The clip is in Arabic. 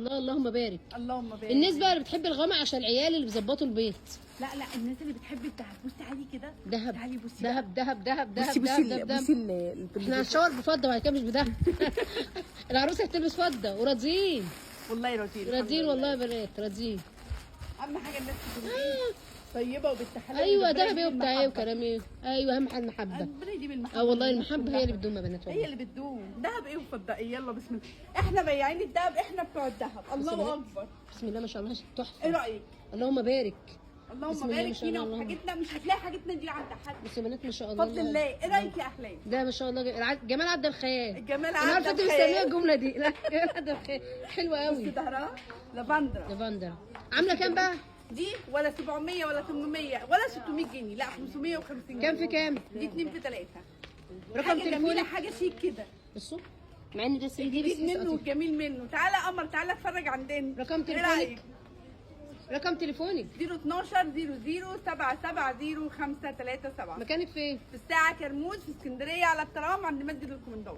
الله، اللهم بارك. اللهم بارك. الناس بقى اللي بتحب الغامق عشان العيال اللي بيظبطوا البيت. لا الناس اللي بتحب الدهب، بصي عليه كده. دهب، تعالي بصي دهب دهب دهب دهب بصي دهب دهب. احنا هنشاور بفضه وبعد كده مش بدهب. العروسه هتلبس فضه وراضيين. والله راضيين. راضيين والله يا بنات، راضيين. اهم حاجه الناس تكون طيبه وبنت حلال. ايوه دهب ايه وبتاع ايه وكلام ايه. ايوه اهم حاجه المحبه. ربنا يديم المحبه. اه والله المحبه هي اللي بتدوم يا بنات والله. هي اللي بتدوم. دهب ايه وفضه ايه؟ يلا بسم الله. احنا بياعين الدهب، احنا بتوع الدهب. الله اكبر. بسم الله ما شاء الله تحفه. ايه رايك؟ اللهم بارك. اللهم بارك فينا وفي حاجتنا. مش هتلاقي حاجتنا دي عند حد. بس يا بنات ما شاء الله. بفضل الله. ايه رايك يا احلام؟ ده ما شاء الله جمال عدى الخيال. الجمال انا عدى عارفه انت الخيال. مستنيه الجمله دي. لا جمال عدى الخيال حلوه قوي. بصي ظهرها لافندرا. لافندر عامله كام بقى؟ دي ولا 700 ولا 800 ولا 600 جنيه، لا 550 جنيه. كام في كام؟ دي 2 في 3. رقم تليفونك؟ حاجه شيك كده. بصوا مع ان ده 3 دي الجديد منه والجميل منه. تعالى يا قمر، تعالى اتفرج عندنا. رقم تليفونك؟ رقم تليفونك 012 00 770 537. مكانك فين؟ في الساعه كرموز في اسكندريه على الترام عند مسجد الكومندان.